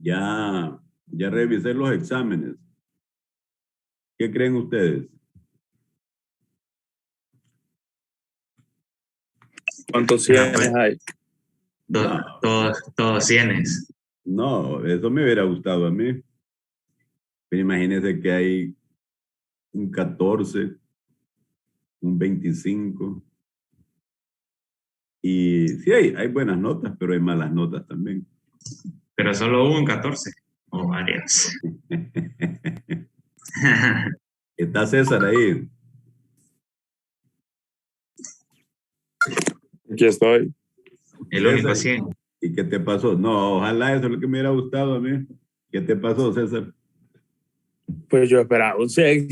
Ya revisé los exámenes. ¿Qué creen ustedes? ¿Cuántos cienes hay? No, Todos cienes. no, eso me hubiera gustado a mí. Pero imagínense que hay un 14, un 25. Y sí, hay buenas notas, pero hay malas notas también. Pero solo hubo un 14 o varias. Está César ahí. Aquí estoy. El único César, 100. ¿y qué te pasó? No, ojalá eso es lo que me hubiera gustado a mí. ¿Qué te pasó, César? Pues yo esperaba un 100.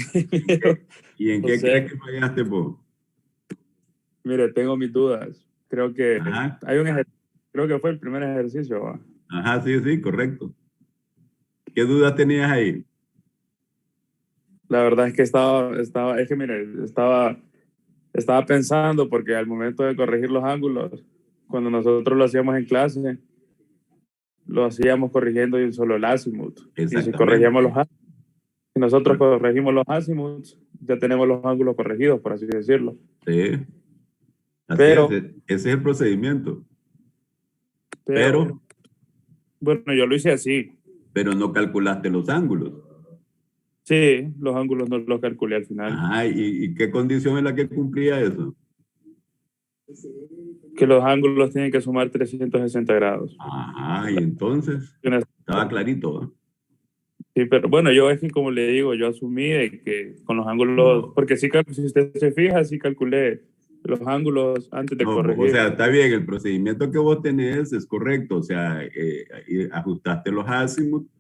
¿Y en qué crees que fallaste vos? Mire, tengo mis dudas. Creo que Ajá. creo que fue el primer ejercicio. ¿Va? Ajá, sí, correcto. ¿Qué dudas tenías ahí? La verdad es que estaba pensando porque al momento de corregir los ángulos, cuando nosotros lo hacíamos en clase, lo hacíamos corrigiendo de un solo el azimut. Y si nosotros corregimos los azimuts, ya tenemos los ángulos corregidos, por así decirlo. Sí, así pero, es, ese es el procedimiento. Pero, bueno, yo lo hice así. Pero no calculaste los ángulos. Sí, los ángulos no los calculé al final. Ajá, ¿y qué condición es la que cumplía eso? Que los ángulos tienen que sumar 360 grados. Ajá, y entonces estaba clarito, ¿eh? Sí, pero bueno, yo es que como le digo, yo asumí de que con los ángulos, porque sí, si usted se fija, sí calculé los ángulos antes de corregir. O sea, está bien, el procedimiento que vos tenés es correcto, o sea, ajustaste los azimuts,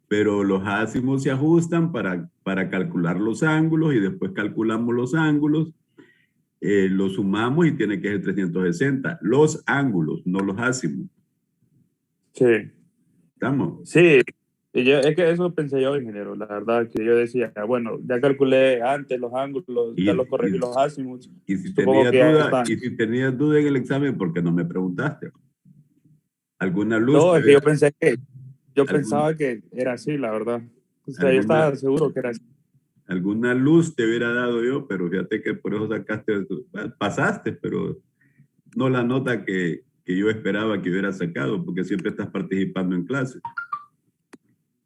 pero los azimuts se ajustan para calcular los ángulos y después calculamos los ángulos, los sumamos y tiene que ser 360. Los ángulos, no los azimuts. Sí. ¿Estamos? Sí, y es que eso pensé yo, ingeniero, la verdad, que yo decía, bueno, ya calculé antes los ángulos, ya los corregí los azimuts. Y si tenías duda en el examen, ¿por qué no me preguntaste? ¿Alguna luz? No, es que yo pensaba que era así, la verdad. O sea, yo estaba seguro que era así. Alguna luz te hubiera dado yo, pero fíjate que por eso pasaste, pero no la nota que yo esperaba que hubiera sacado, porque siempre estás participando en clase.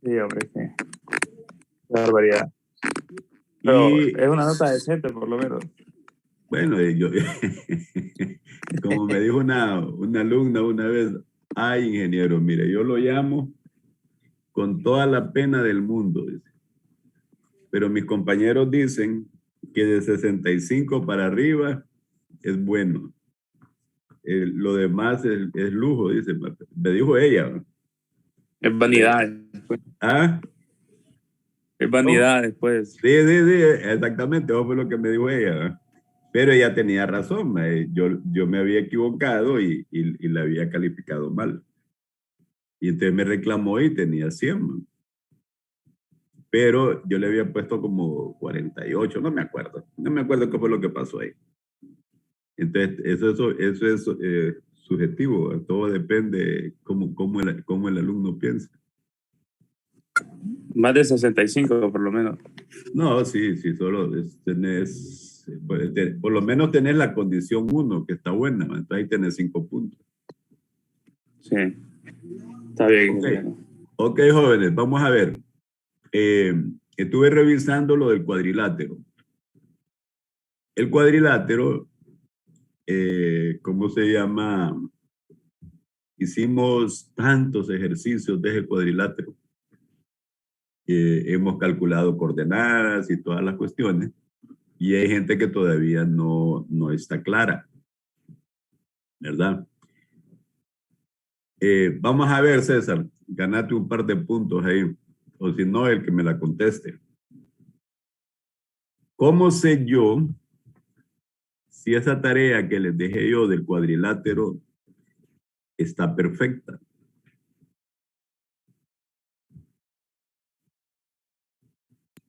Sí, hombre, qué barbaridad. Pero es una nota decente, por lo menos. Bueno, como me dijo una alumna una vez, ay, ingeniero, mire, yo lo llamo con toda la pena del mundo, dice. Pero mis compañeros dicen que de 65 para arriba es bueno. Lo demás es lujo, dice. Me dijo ella, ¿no? Es vanidad. ¿Ah? Es vanidad después. Sí, exactamente, eso fue lo que me dijo ella, ¿no? Pero ella tenía razón, yo me había equivocado y la había calificado mal. Y entonces me reclamó y tenía 100, ¿no? Pero yo le había puesto como 48, no me acuerdo qué fue lo que pasó ahí. Entonces, eso es subjetivo, ¿no? Todo depende cómo el alumno piensa. Más de 65, por lo menos. No, sí, solo tenés, por lo menos tenés la condición 1, que está buena, ¿no? Entonces ahí tenés 5 puntos. Sí, está bien. Ok, jóvenes, vamos a ver. Estuve revisando lo del cuadrilátero. El cuadrilátero, ¿cómo se llama? Hicimos tantos ejercicios de ese cuadrilátero. Hemos calculado coordenadas y todas las cuestiones. Y hay gente que todavía no está clara, ¿verdad? Vamos a ver, César, ganate un par de puntos ahí, o si no, el que me la conteste. ¿Cómo sé yo si esa tarea que les dejé yo del cuadrilátero está perfecta?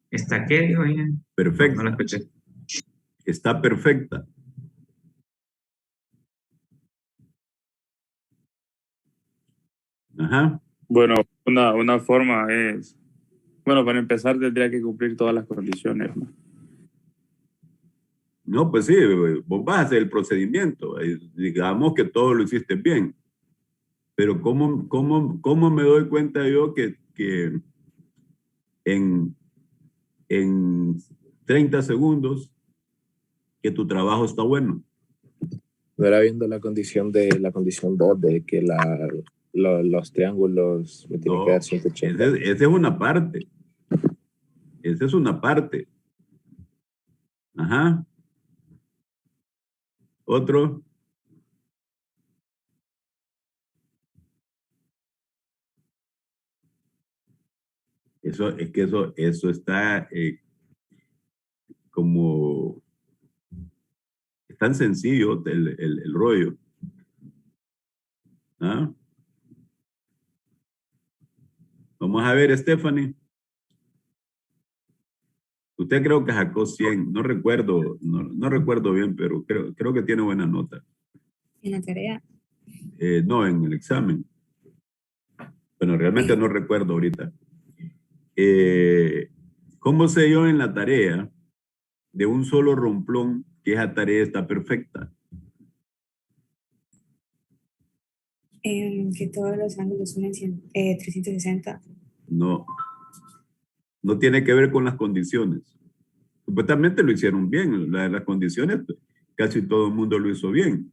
¿Está qué, dijo ella? Perfecta. No la escuché. Está perfecta. Ajá. Bueno, una forma es, bueno, para empezar tendría que cumplir todas las condiciones, ¿no? No, pues sí, vos vas a hacer el procedimiento. Digamos que todo lo hiciste bien. Pero ¿cómo me doy cuenta yo que en, en 30 segundos que tu trabajo está bueno? No era viendo la condición 2 de que los triángulos me tienen que No, dar 180. esa es una parte. Esa es una parte. Ajá. Otro. Eso está como, es tan sencillo el rollo. ¿Ah? Vamos a ver, Stephanie. Usted creo que sacó 100, no recuerdo, no recuerdo bien, pero creo que tiene buena nota. En la tarea. No, en el examen. Bueno, realmente no recuerdo ahorita. ¿Cómo sé yo en la tarea de un solo romplón que esa tarea está perfecta? Que todos los ángulos sumen 360. No, no tiene que ver con las condiciones. Supuestamente lo hicieron bien, las condiciones, casi todo el mundo lo hizo bien.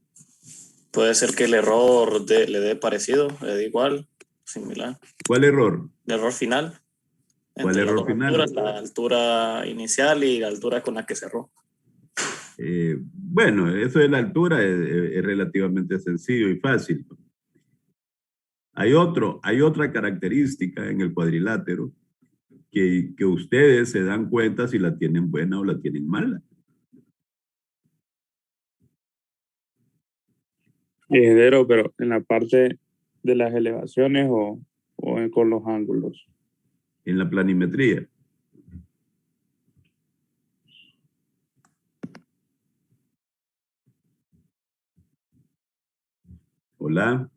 Puede ser que el error le dé parecido, le dé igual, similar. ¿Cuál error? El error final. ¿Cuál Entre error las dos final? alturas, la altura inicial y la altura con la que cerró. Bueno, eso de la altura es relativamente sencillo y fácil. Hay otra característica en el cuadrilátero que ustedes se dan cuenta si la tienen buena o la tienen mala. Ingeniero, pero en la parte de las elevaciones o con los ángulos. En la planimetría. Hola.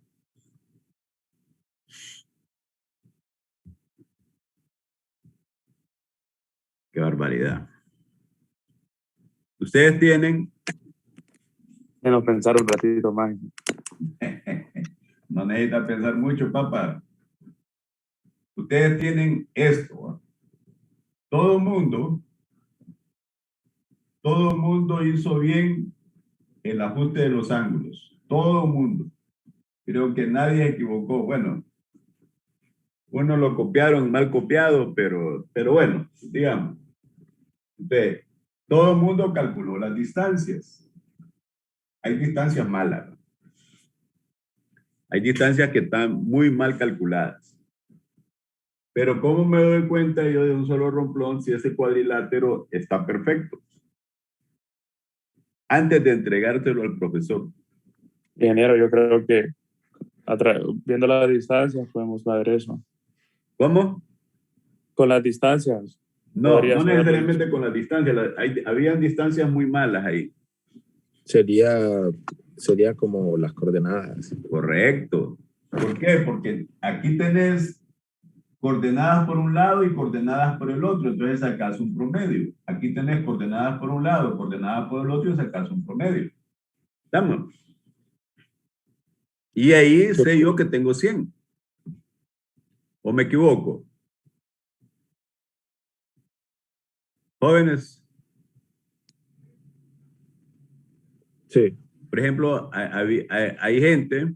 Qué barbaridad. Ustedes tienen... Menos pensar un ratito más. No necesita pensar mucho, papá. Ustedes tienen esto. ¿Va? Todo el mundo hizo bien el ajuste de los ángulos. Todo el mundo. Creo que nadie equivocó. Bueno, uno lo copiaron mal copiado, pero bueno, digamos. Entonces, todo el mundo calculó las distancias. Hay distancias malas. Hay distancias que están muy mal calculadas. Pero ¿cómo me doy cuenta yo de un solo romplón si ese cuadrilátero está perfecto? Antes de entregártelo al profesor. Ingeniero, yo creo que viendo las distancias podemos saber eso. ¿Cómo? Con las distancias. No necesariamente con las distancias. Habían distancias muy malas ahí. Sería como las coordenadas. Correcto. ¿Por qué? Porque aquí tenés coordenadas por un lado y coordenadas por el otro, entonces sacas un promedio. Aquí tenés coordenadas por un lado, coordenadas por el otro y sacas un promedio. ¿Estamos? Y ahí sé yo que tengo 100. ¿O me equivoco? Jóvenes. Sí. Por ejemplo, hay gente,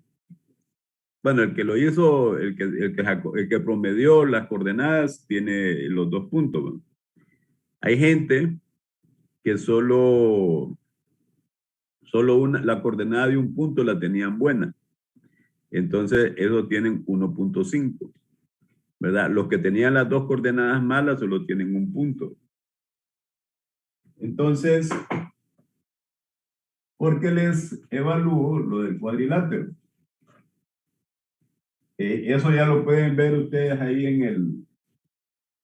bueno, el que lo hizo, el que promedió las coordenadas tiene los 2 puntos. ¿No? Hay gente que solo la coordenada de un punto la tenían buena. Entonces, eso tienen 1.5, ¿verdad? Los que tenían las 2 coordenadas malas solo tienen 1 punto. Entonces, ¿por qué les evalúo lo del cuadrilátero? Eso ya lo pueden ver ustedes ahí en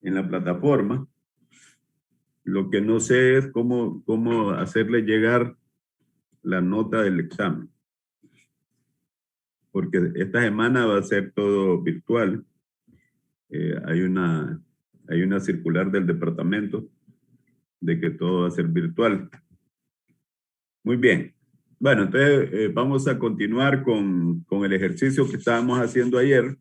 la plataforma. Lo que no sé es cómo hacerle llegar la nota del examen. porque esta semana va a ser todo virtual. Hay una circular del departamento de que todo va a ser virtual. Muy bien. Bueno, entonces vamos a continuar con el ejercicio que estábamos haciendo ayer.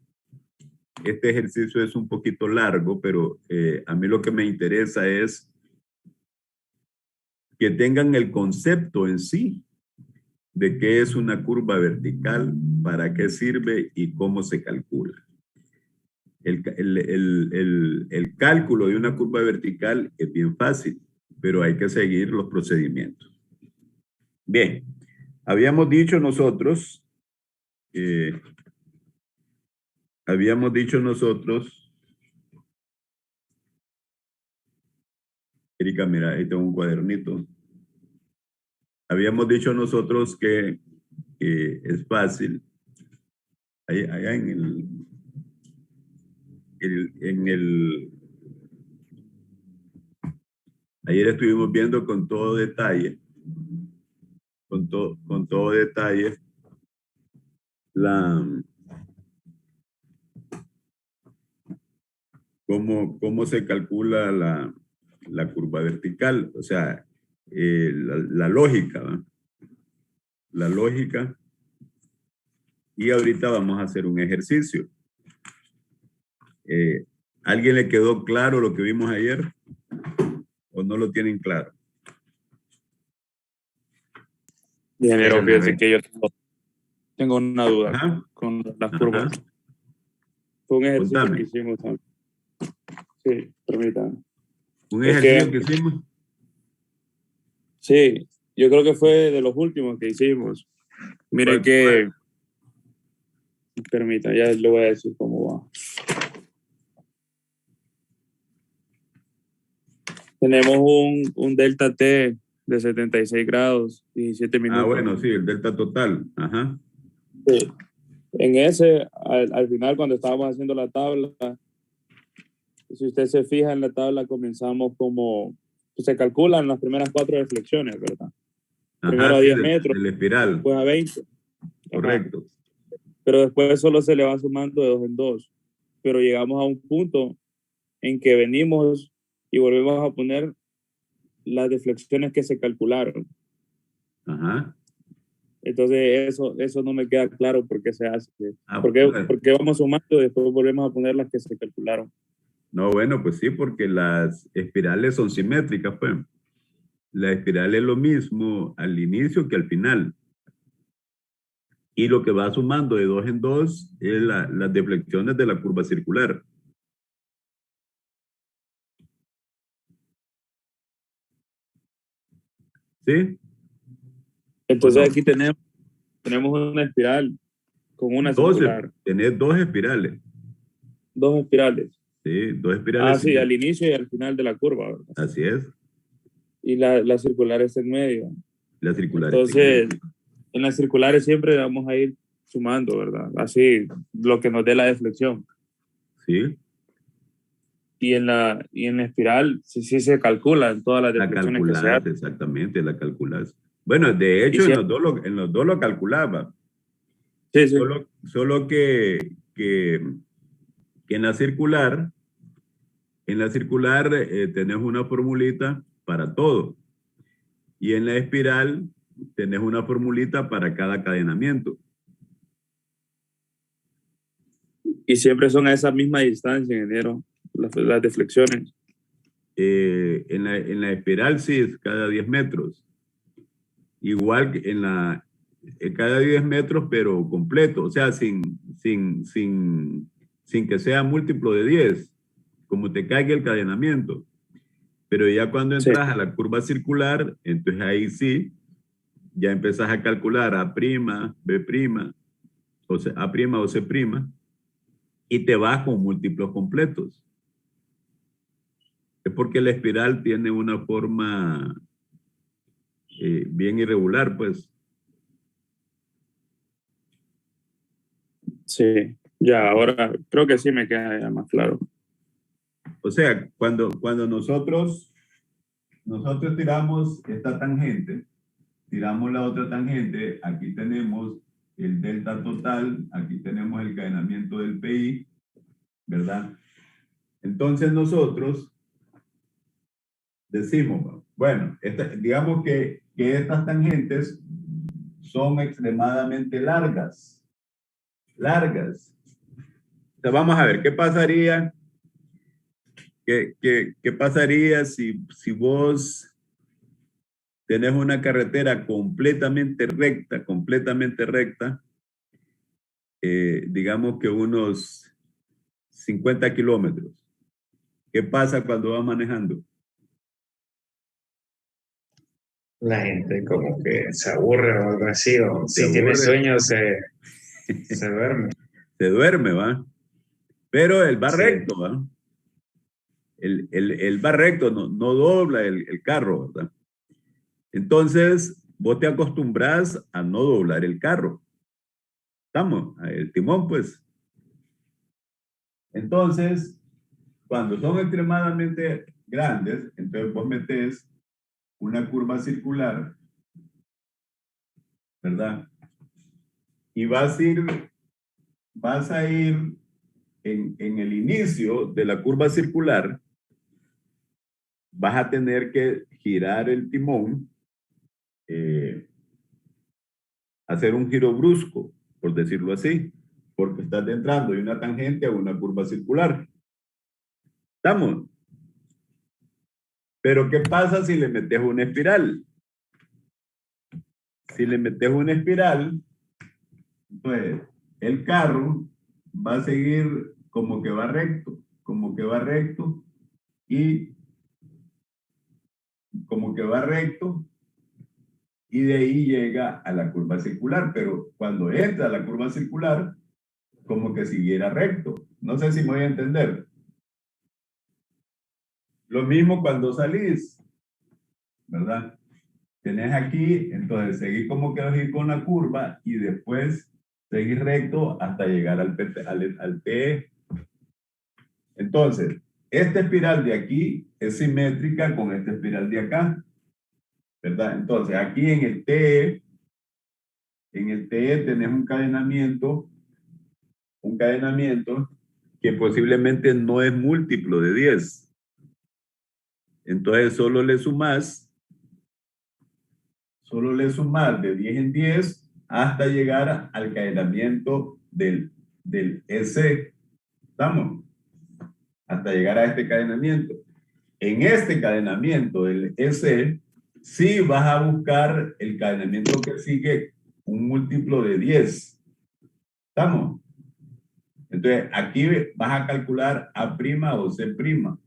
Este ejercicio es un poquito largo, pero a mí lo que me interesa es que tengan el concepto en sí de qué es una curva vertical, para qué sirve y cómo se calcula. El cálculo de una curva vertical es bien fácil, pero hay que seguir los procedimientos. Bien, habíamos dicho nosotros, Erika, mira, ahí tengo un cuadernito. Habíamos dicho nosotros que es fácil. Allá ayer estuvimos viendo con todo detalle, con todo detalle, cómo se calcula la curva vertical, o sea, la lógica, ¿verdad? La lógica. Y ahorita vamos a hacer un ejercicio. ¿Alguien le quedó claro lo que vimos ayer? ¿O no lo tienen claro? Ingeniero, fíjese que yo tengo una duda. Ajá. Con las curvas. Fue un ejercicio Contame. que hicimos también. Sí, permítame. ¿Un Es ejercicio que- que hicimos? Sí, yo creo que fue de los últimos que hicimos. Mire ¿Cuál? que... Permítame, ya le voy a decir cómo va. Tenemos un delta T de 76 grados, 17 minutos. Ah, bueno, sí, el delta total. Ajá. Sí. En ese, al final, cuando estábamos haciendo la tabla, si usted se fija en la tabla, comenzamos como, pues, se calculan las primeras 4 deflexiones, ¿verdad? Ajá, Primero a sí, 10 metros, del espiral. después a 20. Correcto. Ajá. Pero después solo se le va sumando de 2 en 2. Pero llegamos a un punto en que venimos y volvemos a poner las deflexiones que se calcularon. Ajá. Entonces eso no me queda claro por qué se hace. Ah, ¿Por qué, bueno. por qué vamos sumando y después volvemos a poner las que se calcularon? No, bueno, pues sí, porque las espirales son simétricas, pues. La espiral es lo mismo al inicio que al final. Y lo que va sumando de 2 en 2 es las deflexiones de la curva circular. ¿Sí? Entonces ¿O no? aquí tenemos una espiral con una circular. Tenés 2 espirales. 2 espirales. Sí, 2 espirales. Sí, al inicio y al final de la curva, ¿verdad? Así es. Y la circular está en medio. La circular. Entonces, en las circulares siempre vamos a ir sumando, ¿verdad? Así, lo que nos dé la deflexión. Sí. Y en la espiral sí se calculan todas las La deflexiones que se calculás, hacen. exactamente, la calculás. Bueno, de hecho, Y si- en los dos lo calculaba. Sí, sí. Solo que en la circular, tenés una formulita para todo. Y en la espiral tenés una formulita para cada cadenamiento. Y siempre son a esa misma distancia, ingeniero, las deflexiones. En la espiral sí es cada 10 metros. Igual que cada 10 metros, pero completo, o sea, sin que sea múltiplo de 10, como te caiga el cadenamiento. Pero ya cuando entras a la curva circular, entonces ahí sí, ya empezás a calcular A', B', o sea, A' o C', y te vas con múltiplos completos. Es porque la espiral tiene una forma bien irregular, pues. Sí, ya, ahora creo que sí me queda ya más claro. O sea, cuando nosotros tiramos esta tangente, tiramos la otra tangente, aquí tenemos el delta total, aquí tenemos el cadenamiento del PI, ¿verdad? Entonces nosotros decimos, bueno, digamos que estas tangentes son extremadamente largas. Largas. Entonces vamos a ver, ¿qué pasaría? ¿Qué pasaría si vos tenés una carretera completamente recta, digamos que unos 50 kilómetros? ¿Qué pasa cuando va manejando? La gente como que se aburre o algo así, o Se si tiene aburre. sueño se duerme. Se duerme, ¿va? Pero él va Sí. recto, ¿va? Él va recto, no dobla el carro, ¿verdad? Entonces, vos te acostumbras a no doblar el carro. ¿Estamos? El timón, pues. Entonces, cuando son extremadamente grandes, entonces vos metés una curva circular, ¿verdad? Y vas a ir en el inicio de la curva circular, vas a tener que girar el timón, hacer un giro brusco, por decirlo así, porque estás entrando de una tangente a una curva circular. ¿Estamos? Pero ¿qué pasa si le metes una espiral? Si le metes una espiral, pues el carro va a seguir como que va recto, y como que va recto, y de ahí llega a la curva circular, pero cuando entra a la curva circular, como que siguiera recto. No sé si me voy a entender. Lo mismo cuando salís, ¿verdad? Tenés aquí, entonces seguís como que vas a ir con la curva y después seguís recto hasta llegar al P. Entonces, esta espiral de aquí es simétrica con esta espiral de acá, ¿verdad? Entonces, aquí en el TE tenés un cadenamiento que posiblemente no es múltiplo de 10. Entonces, solo le sumás de 10 en 10 hasta llegar al cadenamiento del EC. ¿Estamos? Hasta llegar a este cadenamiento. En este cadenamiento del EC, sí vas a buscar el cadenamiento que sigue un múltiplo de 10. ¿Estamos? Entonces, aquí vas a calcular A' o C'.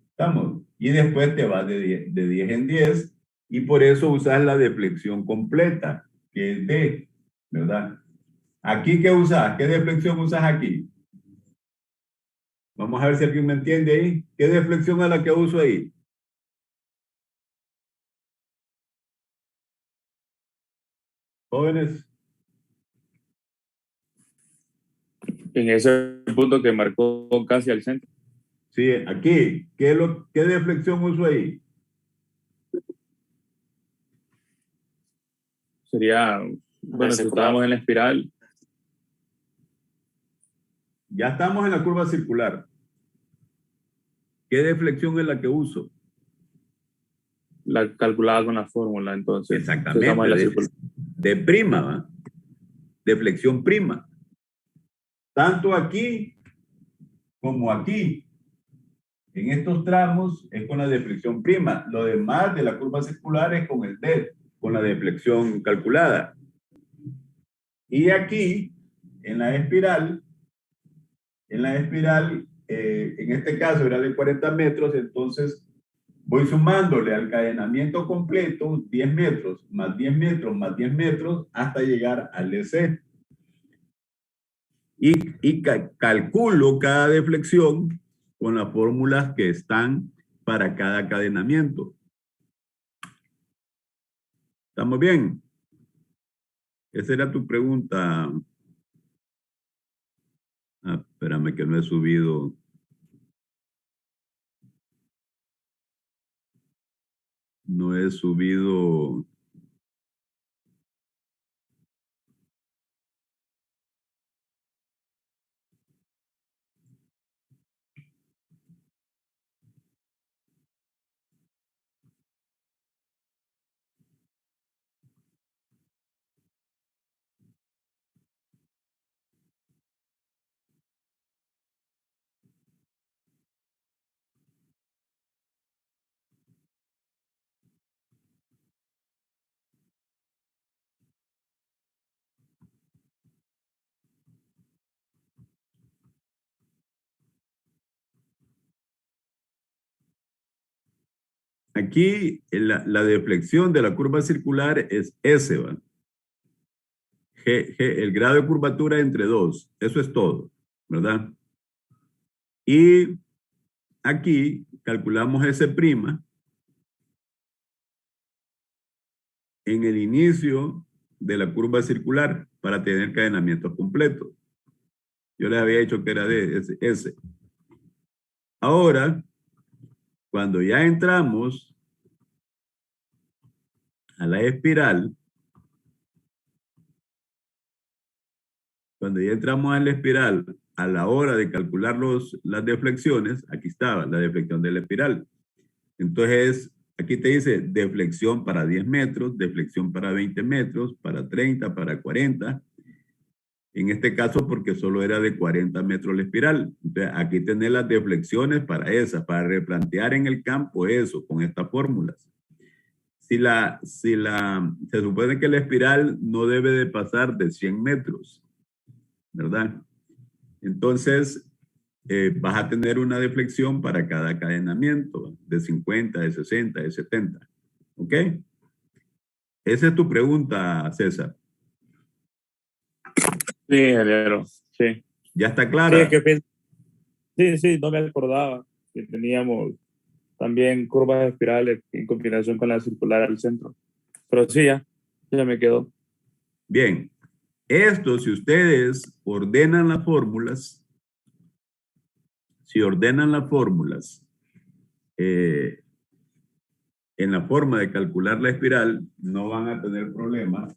¿Estamos? Y después te vas de 10 en 10 y por eso usas la deflexión completa, que es D, ¿verdad? ¿Aquí qué usas? ¿Qué deflexión usas aquí? Vamos a ver si alguien me entiende ahí. ¿Qué deflexión es la que uso ahí? Jóvenes. En ese punto que marcó casi al centro. Sí, aquí. ¿Qué deflexión uso ahí? Sería, bueno, si circular. estábamos en la espiral, Ya estamos en la curva circular. ¿Qué deflexión es la que uso? la calculada con la fórmula, entonces. Exactamente. Estamos en la circular. De prima, ¿va? Deflexión prima. Tanto aquí como aquí. En estos tramos es con la deflexión prima. Lo demás de la curva circular es con el D, con la deflexión calculada. Y aquí, en la espiral, en este caso era de 40 metros, entonces voy sumándole al cadenamiento completo 10 metros, más 10 metros, más 10 metros, hasta llegar al DC. Y calculo cada deflexión con las fórmulas que están para cada cadenamiento. ¿Estamos bien? Esa era tu pregunta. Ah, espérame que no he subido. No he subido aquí la deflexión de la curva circular es S, ¿va? El grado de curvatura entre 2. Eso es todo, ¿verdad? Y aquí calculamos S' en el inicio de la curva circular para tener cadenamientos completos. Yo les había dicho que era de S. Ahora, cuando ya entramos a la espiral, a la hora de calcular las deflexiones, aquí estaba la deflexión de la espiral. Entonces, aquí te dice deflexión para 10 metros, deflexión para 20 metros, para 30, para 40. En este caso, porque solo era de 40 metros la espiral. Entonces, aquí tenés las deflexiones para esas, para replantear en el campo eso, con estas fórmulas. Se supone que la espiral no debe de pasar de 100 metros, ¿verdad? Entonces, vas a tener una deflexión para cada cadenamiento, de 50, de 60, de 70. ¿Ok? Esa es tu pregunta, César. Sí, ingeniero, sí. ¿Ya está clara? Sí, no me acordaba que teníamos también curvas espirales en combinación con la circular al centro. Pero sí, ya me quedó. Bien. Esto, si ustedes ordenan las fórmulas, en la forma de calcular la espiral, no van a tener problemas.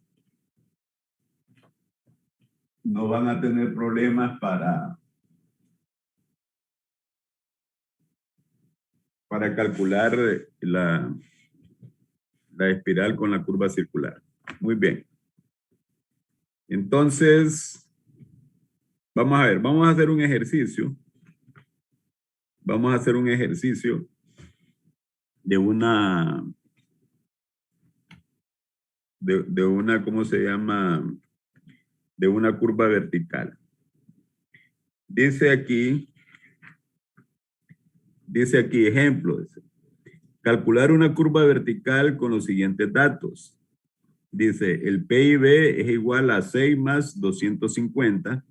No van a tener problemas para calcular la espiral con la curva circular. Muy bien. Entonces, vamos a ver, vamos a hacer un ejercicio. Vamos a hacer un ejercicio de una, ¿cómo se llama? De una curva vertical. Dice aquí, ejemplo, calcular una curva vertical con los siguientes datos. Dice, el PIB es igual a 6 más 250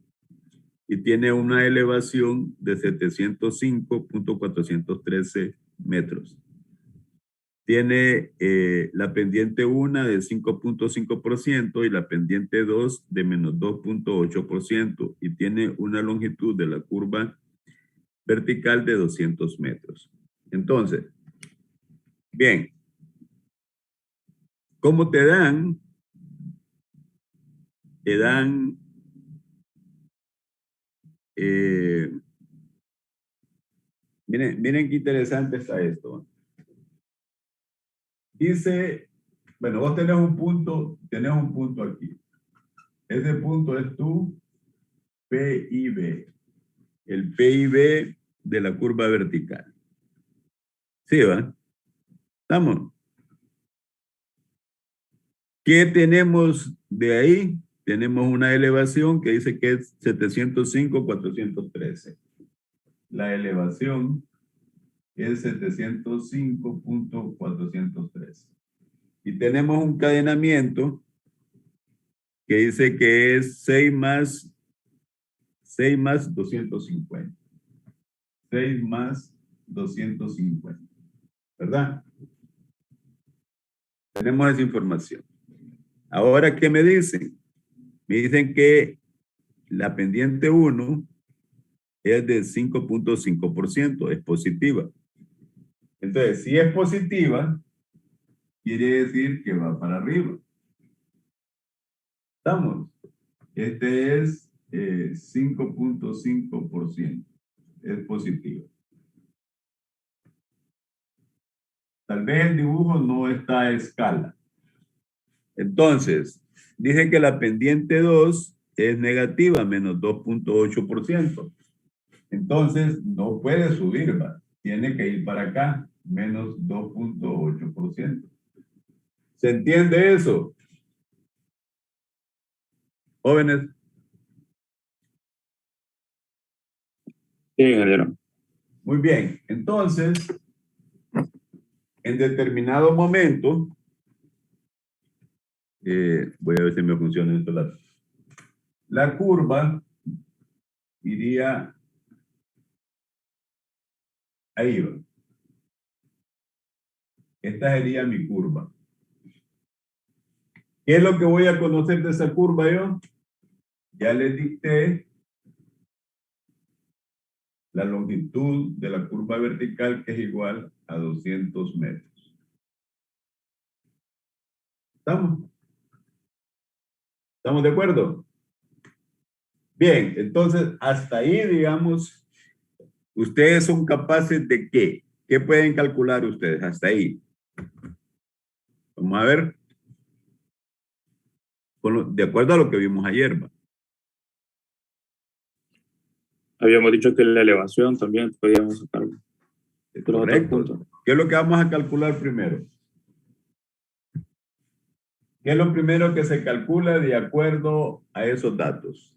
y tiene una elevación de 705.413 metros. Tiene la pendiente 1 de 5.5% y la pendiente 2 de menos 2.8% y tiene una longitud de la curva vertical de 200 metros. Entonces, bien, ¿cómo te dan? Te dan miren qué interesante está esto. Dice, bueno, vos tenés un punto aquí. Ese punto es tu PIB. El PIB de la curva vertical. ¿Sí, va? ¿Estamos? ¿Qué tenemos de ahí? Tenemos una elevación que dice que es 705.413. La elevación es 705.413. Y tenemos un cadenamiento que dice que es 6 más 250. 6 más 250. ¿Verdad? Tenemos esa información. Ahora, ¿qué me dicen? Me dicen que la pendiente 1 es de 5.5%, es positiva. Entonces, si es positiva, quiere decir que va para arriba. ¿Estamos? Este es 5.5%. Es positivo. Tal vez el dibujo no está a escala. Entonces, dicen que la pendiente 2 es negativa, menos 2.8%. Entonces, no puede subir, ¿va? Tiene que ir para acá, menos 2.8%. ¿Se entiende eso? Jóvenes. Sí, ingeniero. Muy bien. Entonces, en determinado momento, voy a ver si me funciona esto. La curva iría ahí. ¿Va? Esta sería mi curva. ¿Qué es lo que voy a conocer de esa curva yo? Ya les dicté la longitud de la curva vertical, que es igual a 200 metros. ¿Estamos? ¿Estamos de acuerdo? Bien, entonces hasta ahí, digamos, ustedes son capaces de ¿qué? ¿Qué pueden calcular ustedes hasta ahí? Vamos a ver. De acuerdo a lo que vimos ayer. ¿Va? Habíamos dicho que la elevación también podíamos sacarlo. Correcto. ¿Qué es lo que vamos a calcular primero? ¿Qué es lo primero que se calcula de acuerdo a esos datos?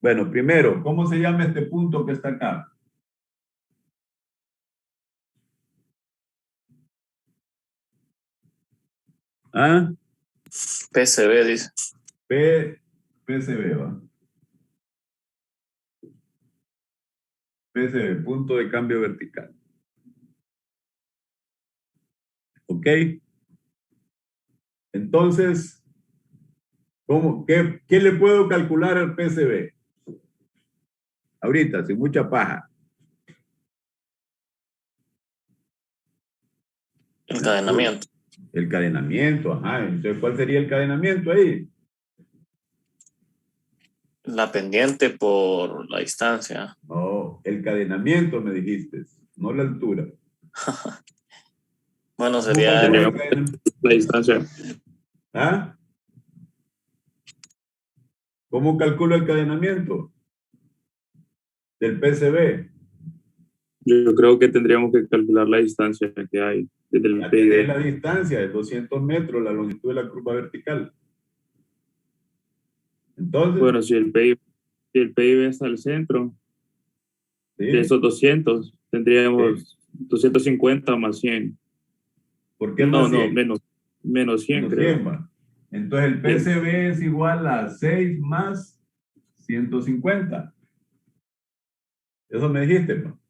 Bueno, primero, ¿cómo se llama este punto que está acá? ¿Ah? PCB, dice. PCB, ¿va? PCB, punto de cambio vertical. ¿Ok? Entonces, ¿qué le puedo calcular al PCB? Ahorita, sin mucha paja. Encadenamiento. El cadenamiento, ajá. Entonces, ¿cuál sería el cadenamiento ahí? La pendiente por la distancia. No, el cadenamiento me dijiste, no la altura. Bueno, sería la distancia. ¿Ah? ¿Cómo calculo el cadenamiento del PCB? Yo creo que tendríamos que calcular la distancia que hay desde el PIB. La distancia de 200 metros, la longitud de la curva vertical. Entonces, bueno, si el PIB está al centro, ¿sí? De esos 200, tendríamos ¿sí? 250 más 100. ¿Por qué más 100? No, menos 100, creo. 100, ¿va? Entonces el PCB es igual a 6 más 150. Eso me dijiste, ¿no?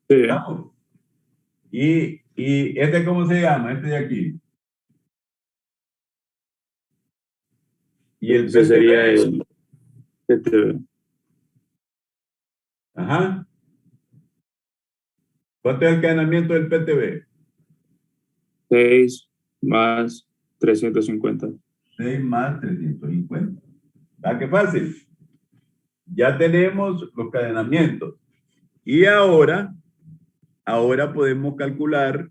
Sí. ¿Estamos? ¿Y este cómo se llama? Este de aquí. Y el PCB sería el PTB. Ajá. ¿Cuánto es el cadenamiento del PTB? 6 más 350. 6 más 350. ¿Verdad qué fácil? Ya tenemos los cadenamientos. Y ahora podemos calcular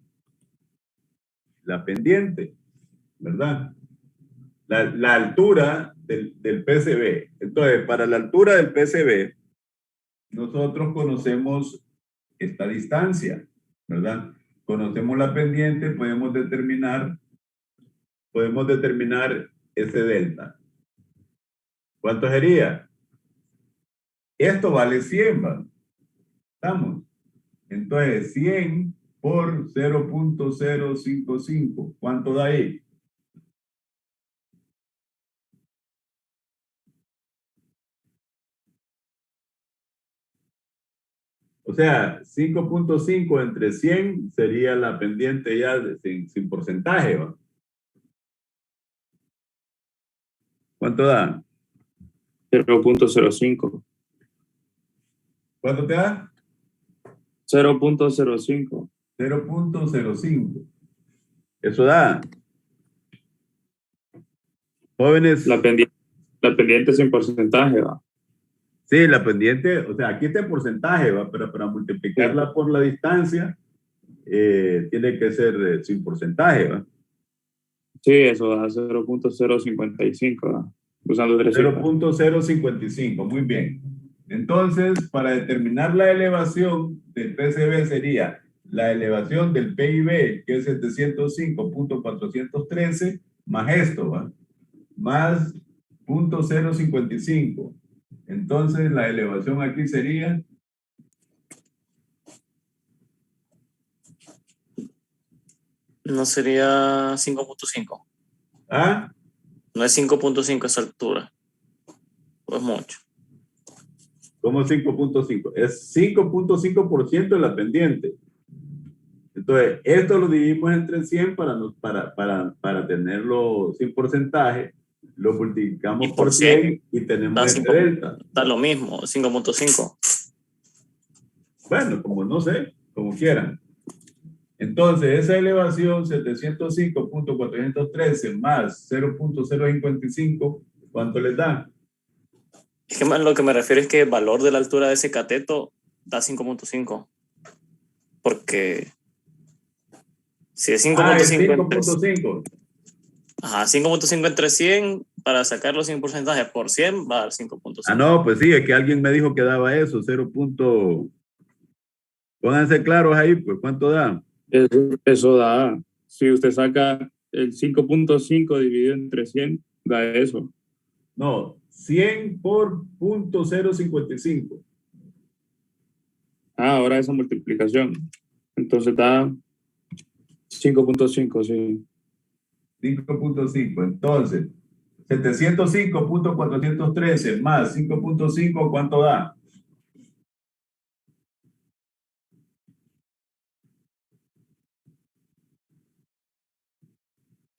la pendiente, ¿verdad? La altura del PCB. Entonces, para la altura del PCB, nosotros conocemos esta distancia, ¿verdad? Conocemos la pendiente, podemos determinar ese delta. ¿Cuánto sería? Esto vale 100, ¿va? ¿Estamos? Entonces, 100 por 0.055. ¿Cuánto da ahí? O sea, 5.5 entre 100 sería la pendiente ya sin porcentaje, ¿va? ¿Cuánto da? 0.05. ¿Cuánto te da? 0.05. 0.05. Eso da. Jóvenes. La pendiente sin porcentaje, ¿va? Sí, la pendiente, o sea, aquí está en porcentaje, ¿va? Pero para multiplicarla por la distancia, tiene que ser sin porcentaje, ¿va? Sí, eso da 0.055, ¿va? Usando 0.055, muy bien. Entonces, para determinar la elevación del PCB sería la elevación del PIB, que es 705.413, más esto, ¿va? Más 0.055. Entonces, la elevación aquí sería No sería 5.5. ¿Ah? No es 5.5 esa altura. Pues mucho. ¿Cómo 5.5? Es 5.5% de la pendiente. Entonces, esto lo dividimos entre 100 para tenerlo sin porcentaje. Lo multiplicamos Y por por 100 y tenemos Da, este 5, delta. da lo mismo, 5.5. Bueno, como no sé, como quieran. Entonces, esa elevación 705.413 más 0.055, ¿cuánto les da? Es que lo que me refiero es que el valor de la altura de ese cateto da 5.5. Porque si es Ah, 5.5 es entre, 5.5. ajá, 5.5 entre 100, para sacarlo sin porcentaje por 100 va a dar 5.5. Ah, no, pues sí, es que alguien me dijo que daba eso, 0. Pónganse claros ahí, pues, ¿cuánto da? Eso da, si usted saca el 5.5 dividido entre 100, da eso. No, 100 por 0.055. Ah, ahora esa multiplicación. Entonces da 5.5, sí. 5.5. Entonces, 705.413 más 5.5, ¿cuánto da?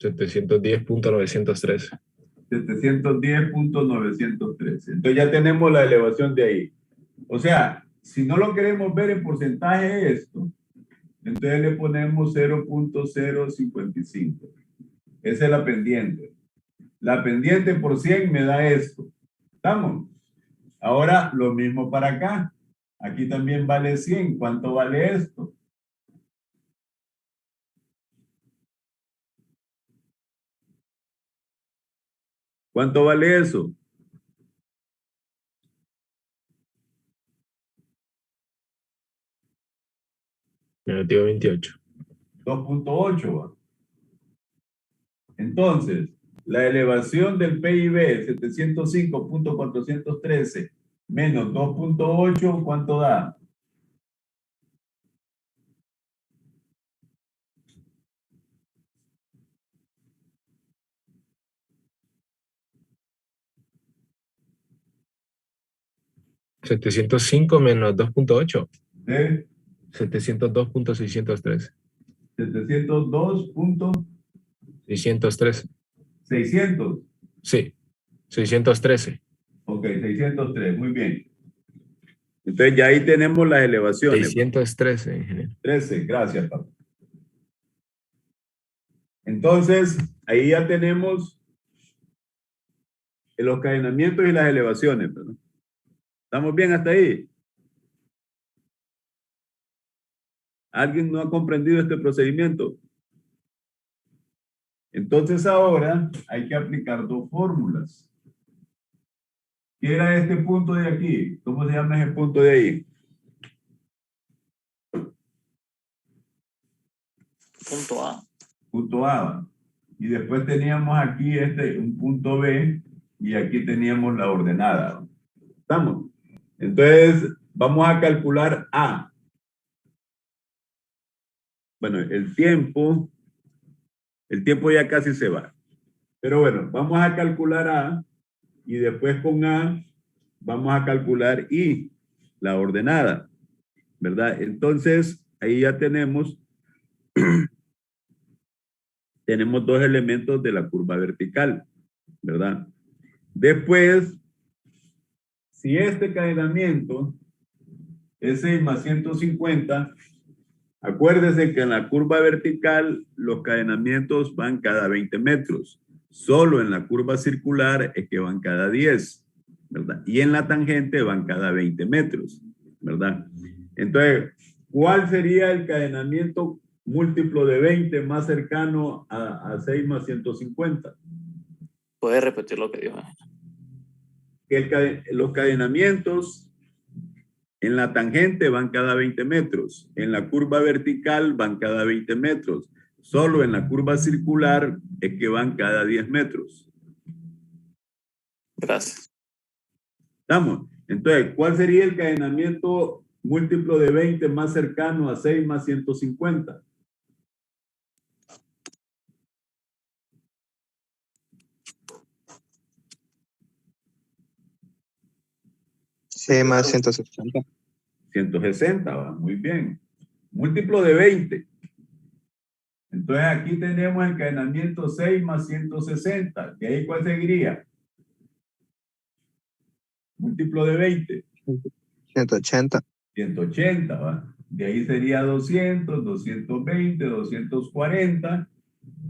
$710.913. 710.913. Entonces ya tenemos la elevación de ahí. O sea, si no lo queremos ver en porcentaje esto, entonces le ponemos 0.055. Esa es la pendiente. La pendiente por 100 me da esto. ¿Estamos? Ahora lo mismo para acá. Aquí también vale 100. ¿Cuánto vale esto? ¿Cuánto vale eso? Negativo 28. 2.8. Entonces, la elevación del PIB 705.413 menos 2.8, ¿cuánto da? $705 menos 2.8. ¿Eh? 702.613. 702.600. 613. Sí, 613. Ok, 603, muy bien. Entonces ya ahí tenemos las elevaciones. 613, ingeniero. 13, gracias, papá. Entonces, ahí ya tenemos los cadenamientos y las elevaciones, ¿verdad? ¿Estamos bien hasta ahí? ¿Alguien no ha comprendido este procedimiento? Entonces ahora hay que aplicar dos fórmulas. ¿Qué era este punto de aquí? ¿Cómo se llama ese punto de ahí? Punto A. Punto A. Y después teníamos aquí un punto B y aquí teníamos la ordenada. ¿Estamos? Entonces, vamos a calcular A. Bueno, el tiempo ya casi se va. Pero bueno, vamos a calcular A y después con A vamos a calcular I, la ordenada, ¿verdad? Entonces, ahí ya tenemos dos elementos de la curva vertical, ¿verdad? Después, si este cadenamiento es 6 más 150, acuérdense que en la curva vertical los cadenamientos van cada 20 metros. Solo en la curva circular es que van cada 10, ¿verdad? Y en la tangente van cada 20 metros, ¿verdad? Entonces, ¿cuál sería el cadenamiento múltiplo de 20 más cercano a 6 más 150? ¿Puede repetir lo que dijo? Los cadenamientos en la tangente van cada 20 metros, en la curva vertical van cada 20 metros, solo en la curva circular es que van cada 10 metros. Gracias. ¿Estamos? Entonces, ¿cuál sería el cadenamiento múltiplo de 20 más cercano a 6 más 150? C más 160. 160, va, muy bien. Múltiplo de 20. Entonces aquí tenemos encadenamiento 6 más 160. ¿De ahí cuál seguiría? Múltiplo de 20. 180. 180, ¿va? De ahí sería 200, 220, 240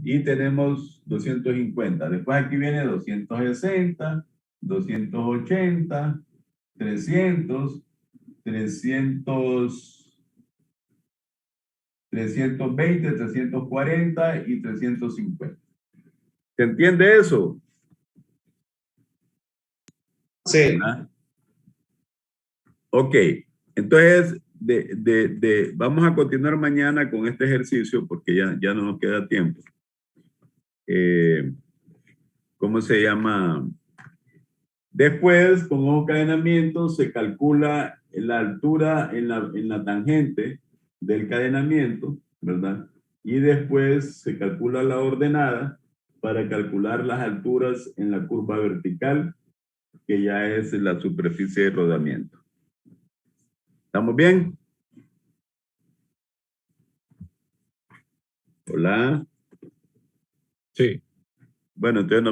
y tenemos 250. Después aquí viene 260, 280, 300, 320, 340 y 350. ¿Se entiende eso? Sí. ¿Verdad? Ok, entonces vamos a continuar mañana con este ejercicio porque ya no nos queda tiempo. ¿Cómo se llama? Después, con un cadenamiento se calcula la altura en la tangente del cadenamiento, ¿verdad? Y después se calcula la ordenada para calcular las alturas en la curva vertical, que ya es la superficie de rodamiento. ¿Estamos bien? Hola. Sí. Bueno, entonces